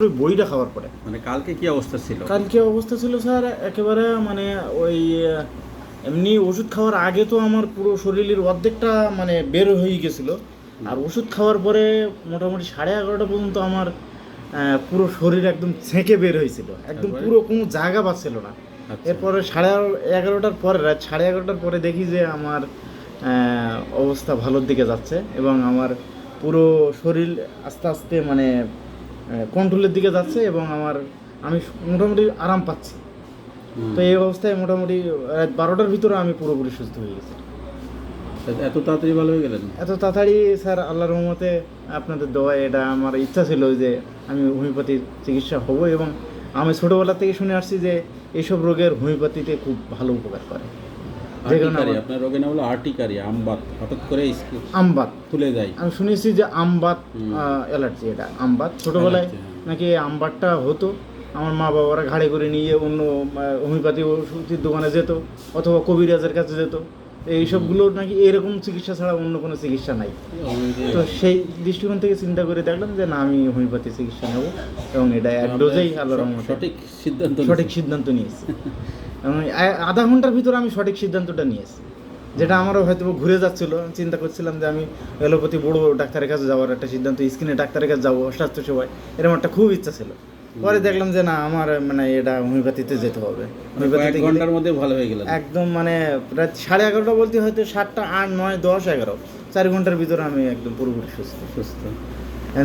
ওই বইটা খাওয়ার পরে। মানে কালকে কি অবস্থা ছিল? কালকে অবস্থা ছিল স্যার একেবারে মানে ওই এমনি ওষুধ খাওয়ার আগে তো আমার পুরো শরীরের অর্ধেকটা মানে বের হয়ে গেছিলো, আর ওষুধ খাওয়ার পরে মোটামুটি 11:30 পর্যন্ত আমার পুরো শরীর একদম ছেঁকে বের হয়েছিল, একদম তারপরে? পুরো কোনো জায়গা পাচ্ছিল না। আচ্ছা। এরপরে 11:30 পরে, রাত 11:30 পরে দেখি যে আমার অবস্থা ভালোর দিকে যাচ্ছে এবং আমার পুরো শরীর আস্তে আস্তে মানে কন্ট্রোলের দিকে যাচ্ছে এবং আমি মোটামুটি আরাম পাচ্ছি। তো এই অবস্থায় মোটামুটি রাত 12টার ভিতরে আমি পুরোপুরি সুস্থ হয়ে গেছি। এত তাড়াতাড়ি ভালো হয়ে গেলেন? এত তাড়াতাড়ি স্যার আল্লাহর রহমতে, আপনাদের দোয়ায়, এটা আমার ইচ্ছা ছিল যে আমি হোমিওপ্যাথির চিকিৎসা হব, এবং আমি ছোটোবেলা থেকে শুনে আসছি যে এইসব রোগের হোমিওপ্যাথিতে খুব ভালো উপকার করে। আর্টিকারি, আপনার রোগের নাম হলো আর্টিকারি, আমবাত। হঠাৎ করে আমবাত ফুলে যায়। আমি শুনেছি যে আমবাত অ্যালার্জি, এটা আমবাত ছোটোবেলায় নাকি আমবাতটা হতো। আমার মা বাবারা ঘাড়ে করে নিয়ে অন্য হোমিওপ্যাথি ওষুধের দোকানে যেত অথবা কবিরাজের কাছে যেত। এইসবগুলো নাকি এরকম চিকিৎসা ছাড়া অন্য কোনো চিকিৎসা নাই। তো সেই দৃষ্টিকোণ থেকে চিন্তা করে দেখলাম যে না, আমি হোমিওপ্যাথি চিকিৎসা নেব, এবং এটা এক ডোজেই আল্লাহর রহমতে সঠিক সিদ্ধান্ত নিয়েছি। এবং আধা ঘন্টার ভিতরে আমি সঠিক সিদ্ধান্তটা নিয়েছি, যেটা আমারও হয়তো ঘুরে যাচ্ছিলো। চিন্তা করছিলাম যে আমি এলোপ্যাথি বড় ডাক্তারের কাছে যাওয়ার একটা সিদ্ধান্ত, স্কিনের ডাক্তারের কাছে যাবো, স্বাস্থ্যসেবায়, এরকম একটা খুব ইচ্ছা ছিল। পরে দেখলাম যে না, আমার মানে এটা হোমিওপ্যাথিতে যেতে হবে। হোমিওপ্যাথি ঘন্টার মধ্যে ভালো হয়ে গেল একদম, মানে রাত 11:30 বলতে হয়তো 7টা, 8, 9, 10, 11, 4 ঘন্টার ভিতরে আমি একদম পুরোপুরি সুস্থ।